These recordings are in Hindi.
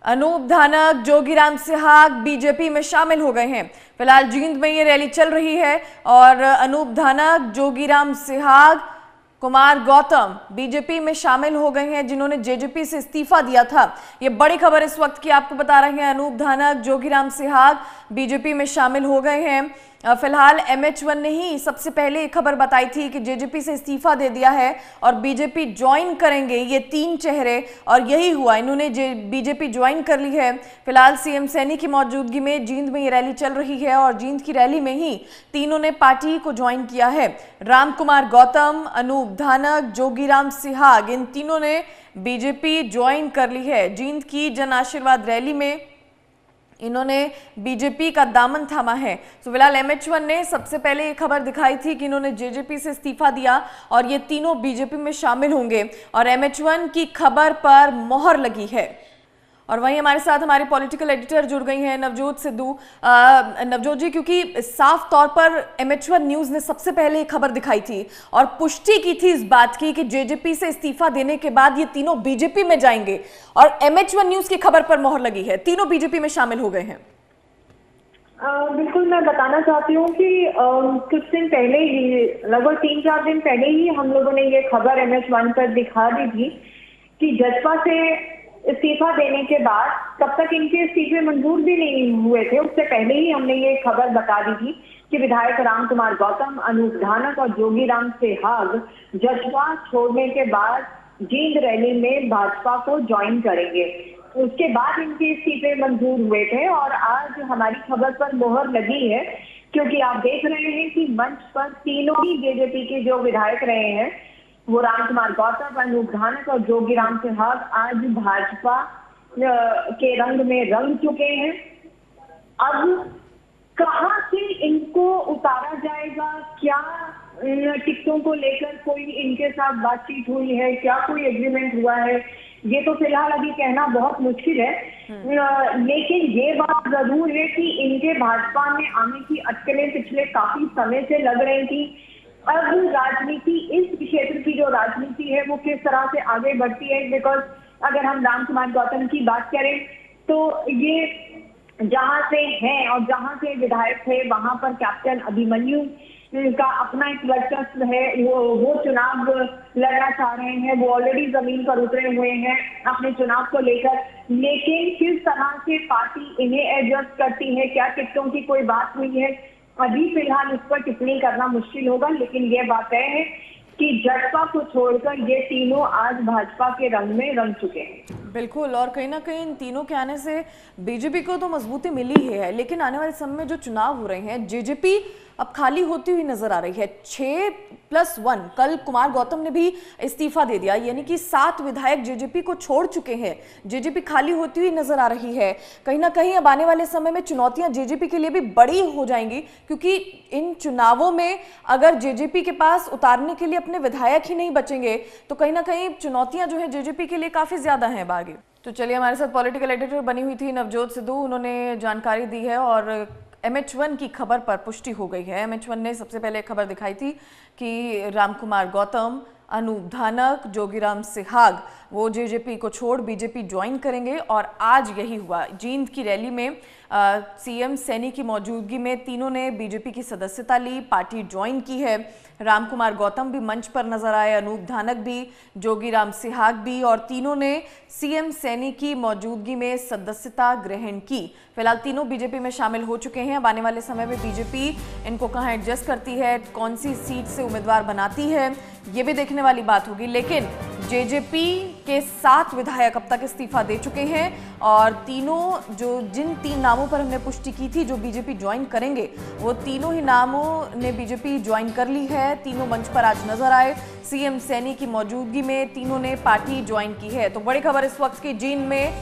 अनूप धानक, जोगीराम सिहाग बीजेपी में शामिल हो गए हैं। फिलहाल जींद में ये रैली चल रही है और अनूप धानक, जोगीराम सिहाग, कुमार गौतम बीजेपी में शामिल हो गए हैं, जिन्होंने जेजेपी से इस्तीफा दिया था। ये बड़ी खबर इस वक्त की आपको बता रहे हैं। अनूप धानक, जोगीराम सिहाग बीजेपी में शामिल हो गए हैं। फिलहाल MH1 ने ही सबसे पहले खबर बताई थी कि जेजेपी से इस्तीफा दे दिया है और बीजेपी ज्वाइन करेंगे ये 3 चेहरे, और यही हुआ, इन्होंने बीजेपी ज्वाइन कर ली है। फिलहाल CM सैनी की मौजूदगी में जींद में ये रैली चल रही है और जींद की रैली में ही तीनों ने पार्टी को ज्वाइन किया है। राम कुमार गौतम, अनूप धानक, जोगीराम सिहाग, इन तीनों ने बीजेपी ज्वाइन कर ली है। जींद की जन आशीर्वाद रैली में इन्होंने बीजेपी का दामन थामा है। तो फिलहाल MH1 ने सबसे पहले ये खबर दिखाई थी कि इन्होंने जेजेपी से इस्तीफा दिया और ये तीनों बीजेपी में शामिल होंगे और MH1 की खबर पर मोहर लगी है। और वहीं हमारे साथ हमारे पॉलिटिकल एडिटर जुड़ गई हैं, नवजोत सिद्धू। नवजोत जी, क्योंकि साफ तौर पर MH1 न्यूज ने सबसे पहले ये खबर दिखाई थी और पुष्टि की थी इस बात की कि जेजेपी से इस्तीफा देने के बाद ये तीनों बीजेपी में जाएंगे और MH1 न्यूज की खबर पर मोहर लगी है, तीनों बीजेपी में शामिल हो गए हैं। बिल्कुल, मैं बताना चाहती हूँ कि कुछ दिन पहले ही, लगभग 3-4 दिन पहले ही हम लोगों ने ये खबर MH1 पर दिखा दी थी कि जजपा से इस्तीफा देने के बाद, तब तक इनके इस्तीफे मंजूर भी नहीं हुए थे, उससे पहले ही हमने ये खबर बता दी थी कि विधायक राम कुमार गौतम, अनूप धानक और जोगीराम सिहाग जजपा छोड़ने के बाद जींद रैली में भाजपा को ज्वाइन करेंगे। उसके बाद इनके इस्तीफे मंजूर हुए थे और आज हमारी खबर पर मोहर लगी है, क्योंकि आप देख रहे हैं कि मंच पर तीनों ही जेजेपी के जो विधायक रहे हैं, वो राम कुमार गौतम, अनूप धानक और जोगीराम सिहाग आज भाजपा के रंग में रंग चुके हैं। अब कहां से इनको उतारा जाएगा, क्या टिकटों को लेकर कोई इनके साथ बातचीत हुई है, क्या कोई एग्रीमेंट हुआ है, ये तो फिलहाल अभी कहना बहुत मुश्किल है। लेकिन ये बात जरूर है कि इनके भाजपा में आने की अटकलें पिछले काफी समय से लग रही थी। अब राजनीति, इस क्षेत्र की जो राजनीति है वो किस तरह से आगे बढ़ती है, बिकॉज अगर हम राम कुमार गौतम की बात करें तो ये जहां से हैं और जहां से विधायक थे वहां पर कैप्टन अभिमन्यु का अपना एक वर्चस्व है, वो चुनाव लड़ना चाह रहे हैं, वो ऑलरेडी जमीन पर उतरे हुए हैं अपने चुनाव को लेकर। लेकिन किस तरह से पार्टी इन्हें एडजस्ट करती है, क्या टिकटों की कोई बात हुई है, अभी फिलहाल इस पर टिप्पणी करना मुश्किल होगा। लेकिन ये बात तय है कि जजपा को छोड़कर ये तीनों आज भाजपा के रंग में रंग चुके हैं। बिल्कुल, और कहीं ना कहीं इन तीनों के आने से बीजेपी को तो मजबूती मिली ही है, लेकिन आने वाले समय में जो चुनाव हो रहे हैं, जेजेपी अब खाली होती हुई नजर आ रही है। 6+1, कल कुमार गौतम ने भी इस्तीफा दे दिया, यानी कि 7 विधायक जेजेपी को छोड़ चुके हैं। जेजेपी खाली होती हुई नजर आ रही है। कहीं ना कहीं अब आने वाले समय में चुनौतियां जेजेपी के लिए भी बड़ी हो जाएंगी, क्योंकि इन चुनावों में अगर जेजेपी के पास उतारने के लिए अपने विधायक ही नहीं बचेंगे तो कहीं ना कहीं चुनौतियां जो है जेजेपी के लिए काफी ज्यादा हैं आगे। तो चलिए, हमारे साथ पॉलिटिकल एडिटर बनी हुई थी नवजोत सिद्धू, उन्होंने जानकारी दी है और MH1 की खबर पर पुष्टि हो गई है। MH1 ने सबसे पहले खबर दिखाई थी कि राम कुमार गौतम, अनूप धानक, जोगीराम सिहाग वो जेजेपी को छोड़ बीजेपी ज्वाइन करेंगे और आज यही हुआ। जींद की रैली में CM सैनी की मौजूदगी में तीनों ने बीजेपी की सदस्यता ली, पार्टी ज्वाइन की है। राम कुमार गौतम भी मंच पर नजर आए, अनूप धानक भी, जोगीराम सिहाग भी, और तीनों ने CM सैनी की मौजूदगी में सदस्यता ग्रहण की। फिलहाल तीनों बीजेपी में शामिल हो चुके हैं। अब आने वाले समय में बीजेपी इनको कहां एडजस्ट करती है, कौन सी सीट से उम्मीदवार बनाती है, ये भी देखने वाली बात होगी। लेकिन जेजेपी के 7 विधायक अब तक इस्तीफा दे चुके हैं और तीनों, जिन 3 नामों पर हमने पुष्टि की थी जो बीजेपी ज्वाइन करेंगे, वो तीनों ही नामों ने बीजेपी ज्वाइन कर ली है। तीनों मंच पर आज नजर आए। CM सैनी की मौजूदगी में तीनों ने पार्टी ज्वाइन की है। तो बड़ी खबर इस वक्त की, जींद में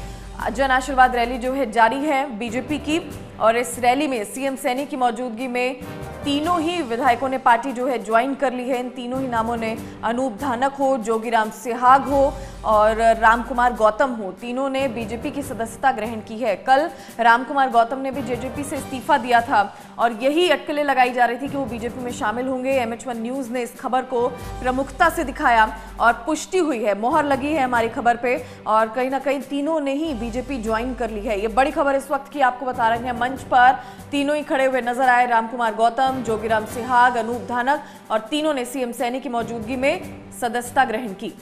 जन आशीर्वाद रैली जो है जारी है बीजेपी की। और इस रैली में सीएम सैनी की मौजूदगी में तीनों ही विधायकों ने पार्टी जो है ज्वाइन कर ली है। इन तीनों ही नामों ने, अनूप धानक हो, जोगीराम सिहाग हो और रामकुमार गौतम हो, तीनों ने बीजेपी की सदस्यता ग्रहण की है। कल रामकुमार गौतम ने भी जेजेपी से इस्तीफा दिया था और यही अटकलें लगाई जा रही थी कि वो बीजेपी में शामिल होंगे। MH1 न्यूज़ ने इस खबर को प्रमुखता से दिखाया और पुष्टि हुई है, मोहर लगी है हमारी खबर पे और कहीं ना कहीं तीनों ने ही बीजेपी ज्वाइन कर ली है। ये बड़ी खबर इस वक्त की आपको बता रहे हैं। मंच पर तीनों ही खड़े हुए नजर आए, रामकुमार गौतम, जोगीराम सिहाग, अनूप धानक, और तीनों ने सीएम सैनी की मौजूदगी में सदस्यता ग्रहण की।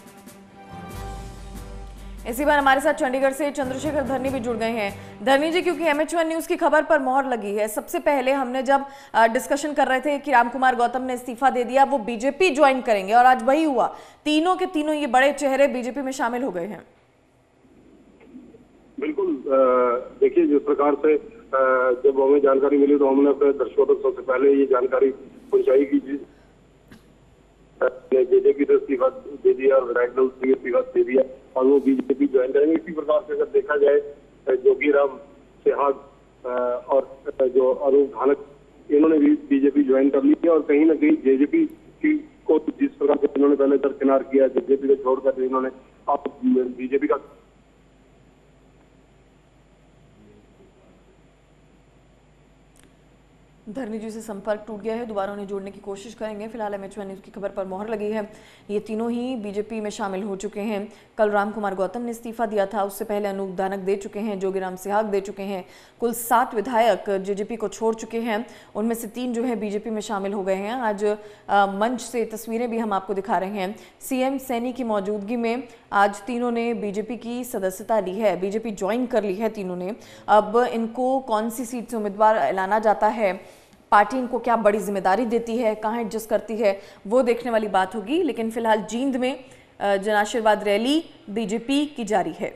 इसी बार हमारे साथ चंडीगढ़ से चंद्रशेखर धरनी भी जुड़ गए हैं। धरनी जी, क्योंकि MH1 न्यूज की खबर पर मोहर लगी है, सबसे पहले हमने जब डिस्कशन कर रहे थे कि रामकुमार गौतम ने इस्तीफा दे दिया, वो बीजेपी ज्वाइन करेंगे और आज वही हुआ। तीनों के तीनों ये बड़े चेहरे बीजेपी में शामिल हो गए हैं। बिल्कुल, देखिए जिस प्रकार से जब हमें जानकारी मिली तो हमने अपने दर्शकों तक सबसे पहले ये जानकारी पहुंचाई कि जेजेपी से इस्तीफा दे दिया और विधायक दल से इस्तीफा दे दिया और वो बीजेपी ज्वाइन करेंगे। इसी प्रकार से अगर देखा जाए जोगीराम सिहाग और जो अनूप धानक, इन्होंने भी बीजेपी ज्वाइन कर ली है और कहीं ना कहीं जेजेपी को जिस प्रकार से इन्होंने पहले दरकिनार किया, जेजेपी को छोड़कर इन्होंने अब बीजेपी का धरनी जी से संपर्क टूट गया है, दोबारा उन्हें जोड़ने की कोशिश करेंगे। फिलहाल MH1 न्यूज़ की खबर पर मोहर लगी है। ये तीनों ही बीजेपी में शामिल हो चुके हैं। कल रामकुमार गौतम ने इस्तीफा दिया था, उससे पहले अनूप धानक दे चुके हैं, जोगीराम सिहाग दे चुके हैं। कुल 7 विधायक जेजेपी को छोड़ चुके हैं, उनमें से 3 जो है बीजेपी में शामिल हो गए हैं। आज मंच से तस्वीरें भी हम आपको दिखा रहे हैं। सीएम सैनी की मौजूदगी में आज तीनों ने बीजेपी की सदस्यता ली है, बीजेपी ज्वाइन कर ली है तीनों ने। अब इनको कौन सी सीट से उम्मीदवार ऐलाना जाता है, पार्टी इनको क्या बड़ी जिम्मेदारी देती है, कहाँ एडजस्ट करती है, वो देखने वाली बात होगी। लेकिन फिलहाल जींद में जन आशीर्वाद रैली बीजेपी की जारी है।